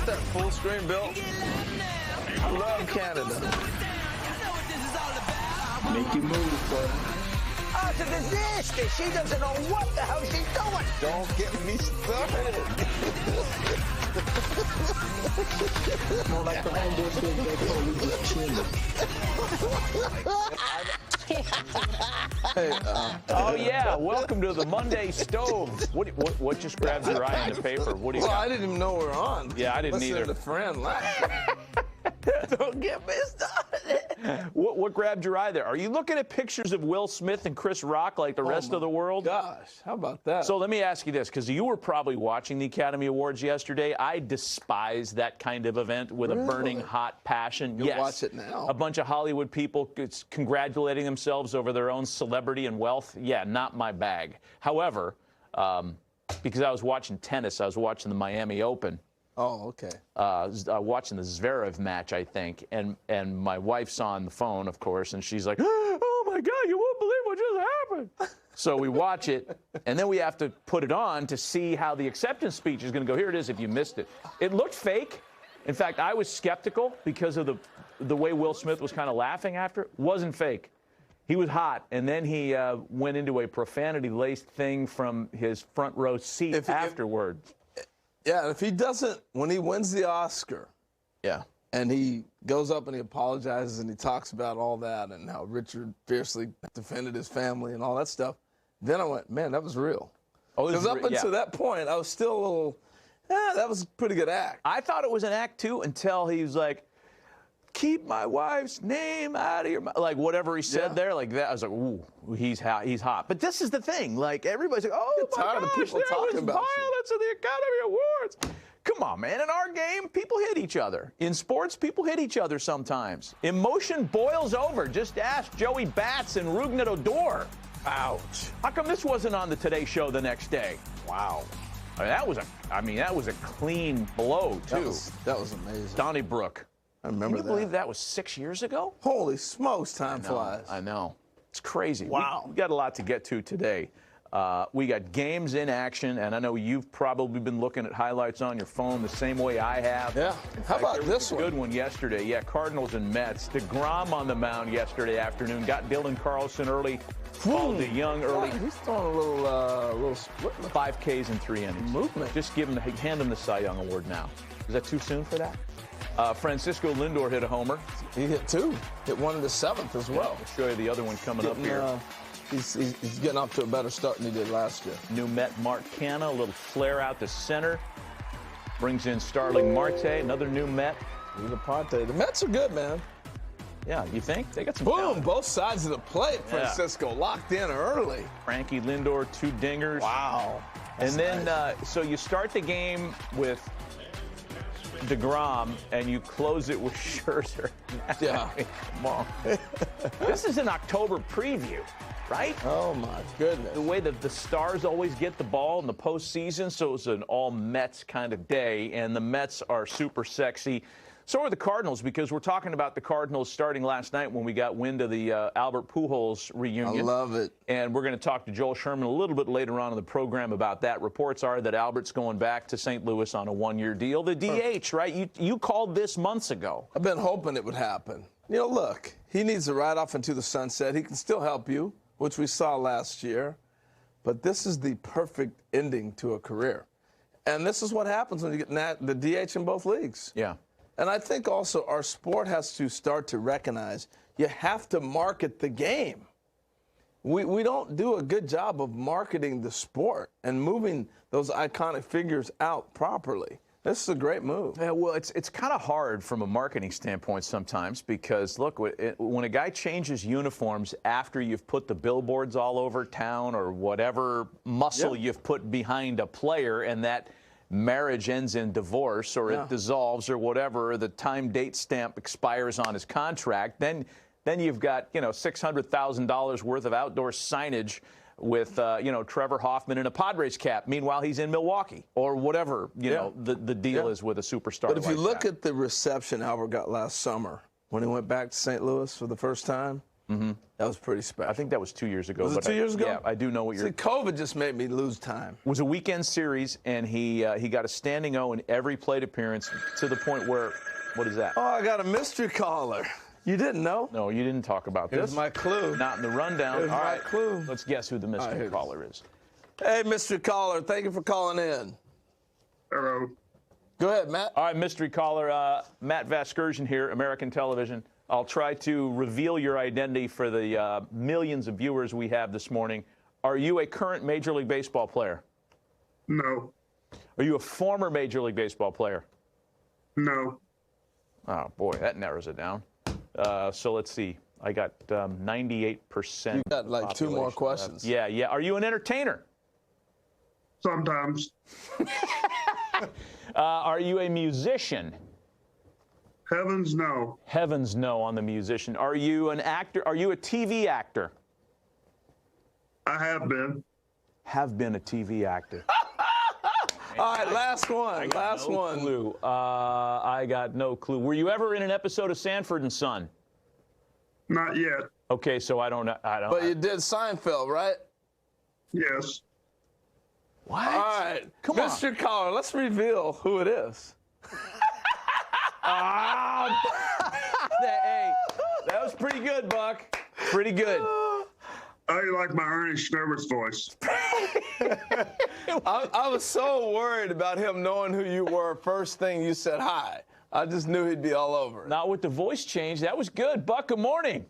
got that full screen built. I love Canada. Make your move, bud. Oh, it's a disaster. She doesn't know what the hell she's doing. Don't get me started. More like the homeboy said, they call you Hey, Oh yeah, welcome to the Monday Stove. What just grabbed your eye in the paper? What do you well, got? I didn't even know we were on. Yeah, I didn't Listen either. to the friend laugh. Don't get me started. What grabbed your eye there? Are you looking at pictures of Will Smith and Chris Rock like the rest of the world? Gosh, how about that? So let me ask you this, because you were probably watching the Academy Awards yesterday. I despise that kind of event with a burning hot passion. You'll yes, watch it now. A bunch of Hollywood people congratulating themselves over their own celebrity and wealth. Yeah, not my bag. However, because I was watching tennis, I was watching the Miami Open. Oh, okay. Watching the Zverev match, I think, and my wife's on the phone, of course, and she's like, "Oh my God, you won't believe what just happened!" So we watch it, and then we have to put it on to see how the acceptance speech is going to go. Here it is. If you missed it, it looked fake. In fact, I was skeptical because of the way Will Smith was kind of laughing after it. Wasn't fake. He was hot, and then he went into a profanity-laced thing from his front row seat afterwards. Yeah, if he doesn't, when he wins the Oscar, Yeah. and he goes up and he apologizes and he talks about all that and how Richard fiercely defended his family and all that stuff, then I went, man, that was real. Oh, Because up until that point, I was still a little, that was a pretty good act. I thought it was an act, too, until he was like, keep my wife's name out of your mouth. Like, whatever he said there, like that. I was like, ooh, he's hot. But this is the thing. Like, everybody's like, oh, my tired of gosh, people there talking was about you. violence in the Academy Awards. Come on, man. In our game, people hit each other. In sports, people hit each other sometimes. Emotion boils over. Just ask Joey Bats and Rugnet Odor. Ouch. How come this wasn't on the Today Show the next day? Wow. That was a clean blow, too. That was amazing. Donnybrook. I remember Can you believe that was 6 years ago? Holy smokes, time flies. I know. It's crazy. Wow. We got a lot to get to today. We got games in action, and I know you've probably been looking at highlights on your phone the same way I have. Yeah. How about there was this a one? good one yesterday. Yeah, Cardinals and Mets. DeGrom on the mound yesterday afternoon. Got Dylan Carlson early. Called the young early. He's throwing a little split. 5 Ks in 3 innings. Movement. Just hand him the Cy Young Award now. Is that too soon for that? Francisco Lindor hit a homer. He hit 2. Hit 1 in the 7th as well. I'll show you the other one coming up here. He's getting off to a better start than he did last year. New Met Mark Canha, a little flare out to center. Brings in Starling Marte, another new Met. The Mets are good, man. Yeah, you think? They got some Boom, talent. both sides of the plate. Yeah. Francisco locked in early. Frankie Lindor, 2 dingers. Wow. And That's then, nice. so you start the game with DeGrom, and you close it with Scherzer. Yeah. Come on. This is an October preview, right? Oh, my goodness. The way that the Stars always get the ball in the postseason, so it's an all-Mets kind of day, and the Mets are super sexy. So are the Cardinals, because we're talking about the Cardinals starting last night when we got wind of the Albert Pujols reunion. I love it. And we're going to talk to Joel Sherman a little bit later on in the program about that. Reports are that Albert's going back to St. Louis on a 1-year deal. The DH, right? You called this months ago. I've been hoping it would happen. You know, look, he needs to ride off into the sunset. He can still help you, which we saw last year. But this is the perfect ending to a career. And this is what happens when you get the DH in both leagues. Yeah. And I think also our sport has to start to recognize you have to market the game. We don't do a good job of marketing the sport and moving those iconic figures out properly. This is a great move. Yeah, well, it's kind of hard from a marketing standpoint sometimes because, look, when a guy changes uniforms after you've put the billboards all over town or whatever muscle you've put behind a player and that marriage ends in divorce or it dissolves or whatever, or the time date stamp expires on his contract, then you've got, $600,000 worth of outdoor signage with, Trevor Hoffman in a Padres cap. Meanwhile, he's in Milwaukee or whatever, the deal is with a superstar. But if you look at the reception Albert got last summer when he went back to St. Louis for the first time, That was pretty special. I think that was 2 years ago. Was it but 2 years ago? Yeah, I do know what you're. See, COVID just made me lose time. It was a weekend series, and he got a standing O in every plate appearance to the point where, what is that? Oh, I got a mystery caller. You didn't know? No, you didn't talk about this. Here's my clue. Not in the rundown. Here's All my right, clue. let's guess who the mystery caller is. Hey, mystery caller, thank you for calling in. Hello. Go ahead, Matt. All right, mystery caller, Matt Vasgersian here, American Television. I'll try to reveal your identity for the millions of viewers we have this morning. Are you a current Major League Baseball player? No. Are you a former Major League Baseball player? No. Oh, boy, that narrows it down. So let's see. I got 98%. You got like 2 more population. questions. Yeah. Are you an entertainer? Sometimes. Are you a musician? Heavens, no. Heavens no on the musician. Are you an actor? Are you a TV actor? I have been. Have been a TV actor. All right, last one. Last no one. Clue. I got no clue. Were you ever in an episode of Sanford and Son? Not yet. Okay, so I don't know. But you did Seinfeld, right? Yes. What? All right. Come on. Mr. Caller, let's reveal who it is. Hey, that was pretty good, Buck. Pretty good. I like my Ernie Schneber's voice. I was so worried about him knowing who you were. First thing you said hi. I just knew he'd be all over it. Not with the voice change. That was good. Buck, good morning.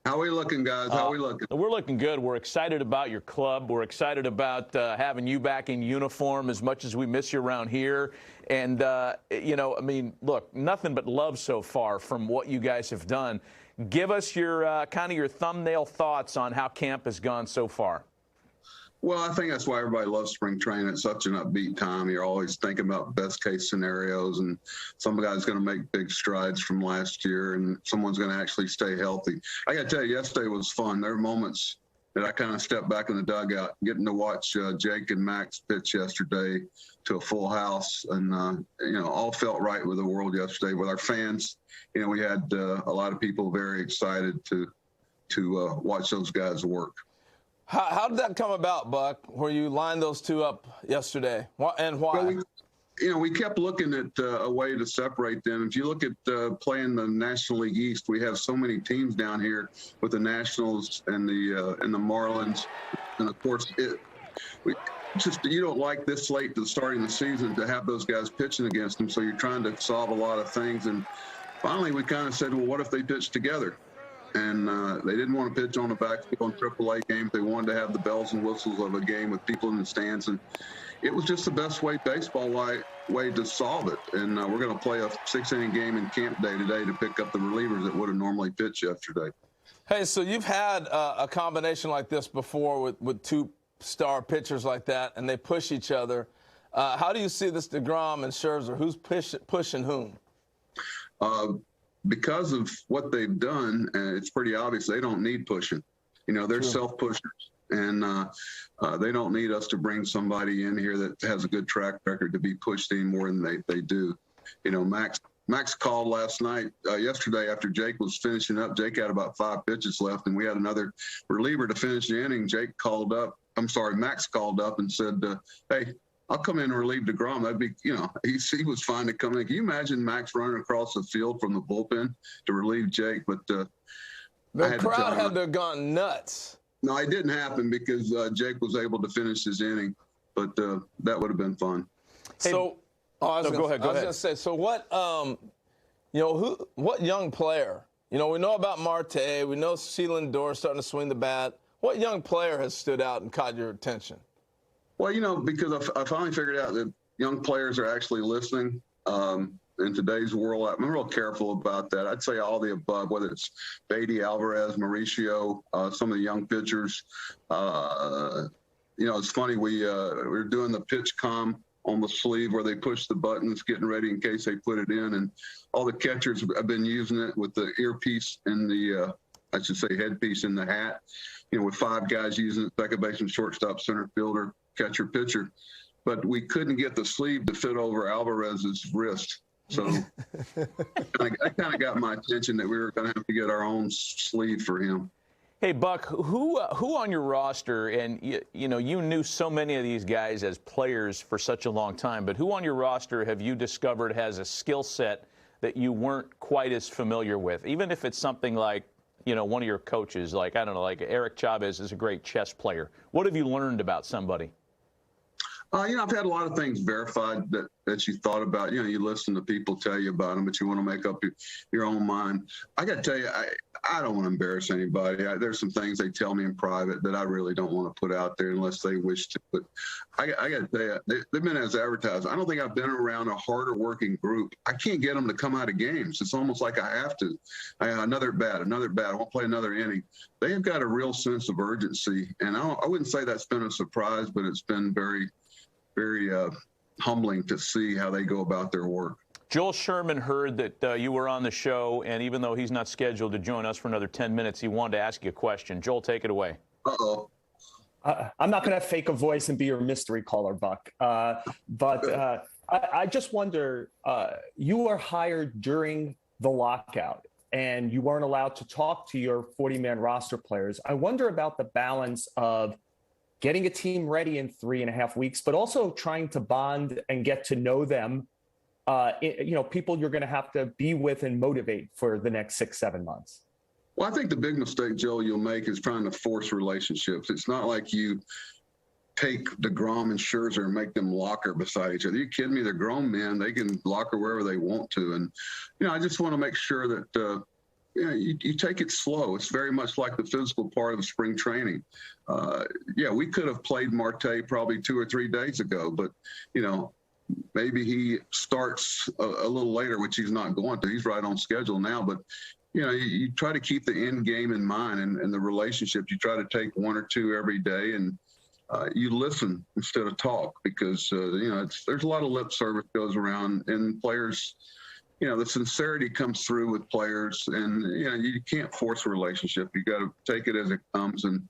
How we looking, guys? How we looking? We're looking good. We're excited about your club. We're excited about having you back in uniform as much as we miss you around here. And, look, nothing but love so far from what you guys have done. Give us your kind of your thumbnail thoughts on how camp has gone so far. Well, I think that's why everybody loves spring training. It's such an upbeat time. You're always thinking about best case scenarios, and some guy's going to make big strides from last year, and someone's going to actually stay healthy. I got to tell you, yesterday was fun. There were moments that I kind of stepped back in the dugout, getting to watch Jake and Max pitch yesterday to a full house, and all felt right with the world yesterday. With our fans, we had a lot of people very excited to watch those guys work. How did that come about, Buck, where you lined those two up yesterday? And why? Well, we kept looking at a way to separate them. If you look at playing the National League East, we have so many teams down here with the Nationals and the Marlins. And, of course, you don't like this late to starting the season to have those guys pitching against them, so you're trying to solve a lot of things. And finally, we kind of said, well, what if they pitch together? And they didn't want to pitch on the backfield on AAA games. They wanted to have the bells and whistles of a game with people in the stands. And it was just the best way way to solve it. And we're going to play a 6-inning game in camp day today to pick up the relievers that would have normally pitched yesterday. Hey, so you've had a combination like this before with two star pitchers like that, and they push each other. How do you see this DeGrom and Scherzer? Who's pushing whom? Because of what they've done, it's pretty obvious they don't need pushing. They're self-pushers, and they don't need us to bring somebody in here that has a good track record to be pushed any more than they do. Max called yesterday after Jake was finishing up. Jake had about 5 pitches left, and we had another reliever to finish the inning. Max called up and said, hey, I'll come in and relieve DeGrom. That'd be, he was fine to come in. Can you imagine Max running across the field from the bullpen to relieve Jake? But the crowd had to have gone nuts. No, it didn't happen because Jake was able to finish his inning. But that would have been fun. So, go ahead. I was going to say, so what, what young player? We know about Marte. We know Sheila Lindor starting to swing the bat. What young player has stood out and caught your attention? Well, because I finally figured out that young players are actually listening in today's world. I'm real careful about that. I'd say all the above, whether it's Beatty, Alvarez, Mauricio, some of the young pitchers. It's funny. We were doing the pitch comm on the sleeve where they push the buttons, getting ready in case they put it in. And all the catchers have been using it with the earpiece and the, headpiece in the hat, with 5 guys using it, second baseman, shortstop, center fielder, catcher, pitcher. But we couldn't get the sleeve to fit over Alvarez's wrist. So that kind of got my attention that we were going to have to get our own sleeve for him. Hey, Buck, who on your roster, and you knew so many of these guys as players for such a long time, but who on your roster have you discovered has a skill set that you weren't quite as familiar with? Even if it's something like, one of your coaches, like, I don't know, like Eric Chavez is a great chess player. What have you learned about somebody? I've had a lot of things verified that you thought about. You listen to people tell you about them, but you want to make up your own mind. I got to tell you, I don't want to embarrass anybody. There's some things they tell me in private that I really don't want to put out there unless they wish to. But I got to tell you, they've been as advertised. I don't think I've been around a harder working group. I can't get them to come out of games. It's almost like I have to. Another bat. I won't play another inning. They have got a real sense of urgency, and I wouldn't say that's been a surprise, but it's been very humbling to see how they go about their work. Joel Sherman heard that you were on the show, and even though he's not scheduled to join us for another 10 minutes, he wanted to ask you a question. Joel, take it away. Uh-oh. I'm not going to fake a voice and be your mystery caller, Buck. But I just wonder, you were hired during the lockout, and you weren't allowed to talk to your 40-man roster players. I wonder about the balance of getting a team ready in 3.5 weeks, but also trying to bond and get to know them, people you're going to have to be with and motivate for the next 6-7 months. Well, I think the big mistake, Joel, you'll make is trying to force relationships. It's not like you take DeGrom and Scherzer and make them locker beside each other. Are you kidding me? They're grown men. They can locker wherever they want to. And, I just want to make sure that, you take it slow. It's very much like the physical part of spring training. We could have played Marte probably 2 or 3 days ago, but, maybe he starts a little later, which he's not going to. He's right on schedule now, but, you try to keep the end game in mind and the relationships. You try to take 1 or 2 every day, and you listen instead of talk because, there's a lot of lip service goes around, and players – the sincerity comes through with players, and, you can't force a relationship. You got to take it as it comes. And,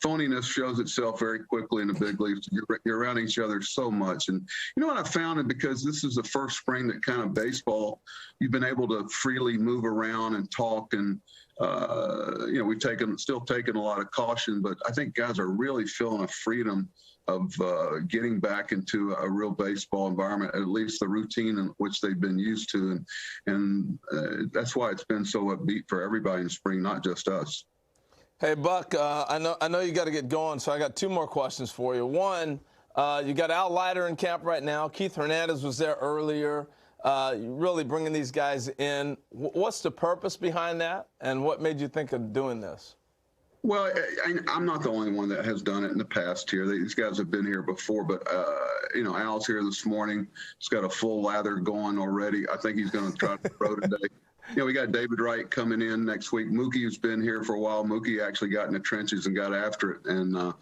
phoniness shows itself very quickly in the big leagues. You're around each other so much. And what I found, and because this is the first spring that kind of baseball, you've been able to freely move around and talk. And, we've still taken a lot of caution, but I think guys are really feeling a freedom of getting back into a real baseball environment, at least the routine in which they've been used to. And that's why it's been so upbeat for everybody in spring, not just us. Hey, Buck, I know you got to get going, so I got 2 more questions for you. One, you got Al Leiter in camp right now. Keith Hernandez was there earlier. Really bringing these guys in. What's the purpose behind that, and what made you think of doing this? Well, I'm not the only one that has done it in the past here. These guys have been here before, but, Al's here this morning. He's got a full lather going already. I think he's going to try to throw today. We got David Wright coming in next week. Mookie's been here for a while. Mookie actually got in the trenches and got after it. And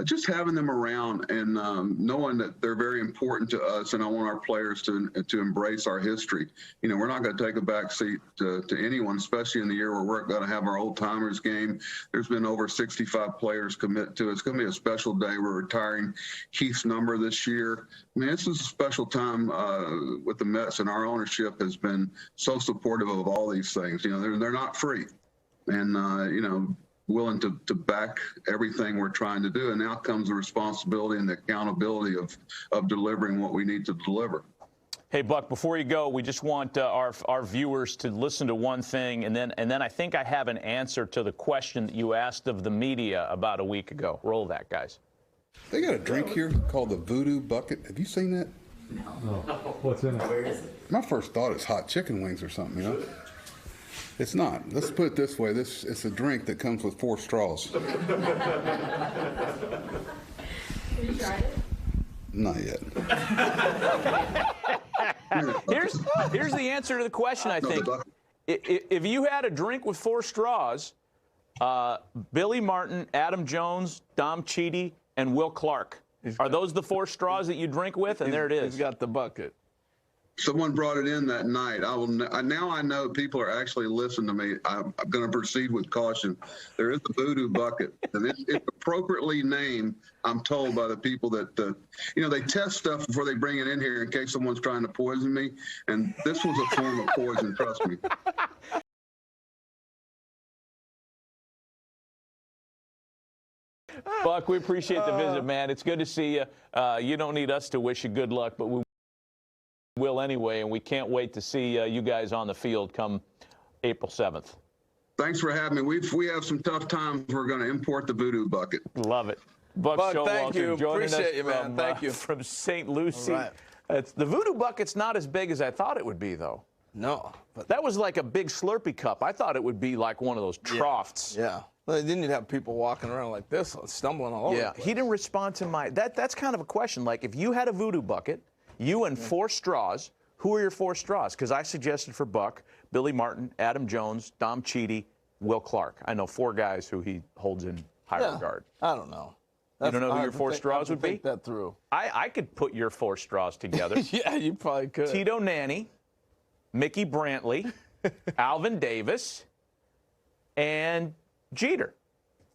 just having them around and knowing that they're very important to us, and I want our players to embrace our history. We're not going to take a back seat to anyone, especially in the year where we're going to have our old-timers game. There's been over 65 players commit to it. It's going to be a special day. We're retiring Keith's number this year. I mean, this is a special time with the Mets, and our ownership has been so supportive of all these things. They're not free. And, willing to back everything we're trying to do. And now comes the responsibility and the accountability of delivering what we need to deliver. Hey, Buck, before you go, we just want our viewers to listen to one thing, and then I think I have an answer to the question that you asked of the media about a week ago. Roll that, guys. They got a drink here called the Voodoo Bucket. Have you seen that? No. What's in it? Where is it? My first thought is hot chicken wings or something, It's not. Let's put it this way. It's a drink that comes with 4 straws. Have you tried it? Not yet. Here's the answer to the question, I think. If you had a drink with 4 straws, Billy Martin, Adam Jones, Dom Chidi, and Will Clark, are those the 4 straws that you drink with? And there it is. He's got the bucket. Someone brought it in that night. Now I know people are actually listening to me. I'm going to proceed with caution. There is the Voodoo Bucket, and it's appropriately named, I'm told, by the people that, they test stuff before they bring it in here in case someone's trying to poison me. And this was a form of poison, trust me. Buck, we appreciate the visit, man. It's good to see you. You don't need us to wish you good luck, but we will anyway, and we can't wait to see you guys on the field come April 7th. Thanks for having me. We have some tough times. We're going to import the voodoo bucket. Love it. Buck thank you. joining Appreciate us you, man. Thank you. from St. Lucie. All right. The voodoo bucket's not as big as I thought it would be, though. No. But That was like a big Slurpee cup. I thought it would be like one of those troughs. yeah. Well, then you'd have people walking around like this, stumbling all over. Yeah, he didn't respond to my. That's kind of a question. Like, if you had a voodoo bucket, you and 4 straws, who are your 4 straws? Because I suggested for Buck, Billy Martin, Adam Jones, Dom Cheedy, Will Clark. I know 4 guys who he holds in high regard. I don't know. You don't know who your 4 straws would be? Think that through. I could put your 4 straws together. Yeah, you probably could. Tito Nanny, Mickey Brantley, Alvin Davis, and Jeter.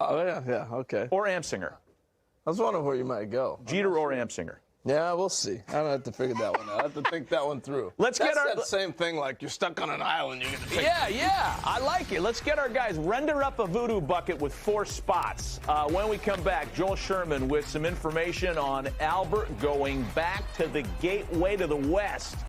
Oh, yeah, okay. Or Amsinger. I was wondering where you might go. Jeter or Amsinger. Yeah, we'll see. I don't have to figure that one out. I have to think that one through. Let's get our that same thing like you're stuck on an island. You're gonna Yeah, I like it. Let's get our guys render up a voodoo bucket with 4 spots. When we come back, Joel Sherman with some information on Albert going back to the gateway to the West.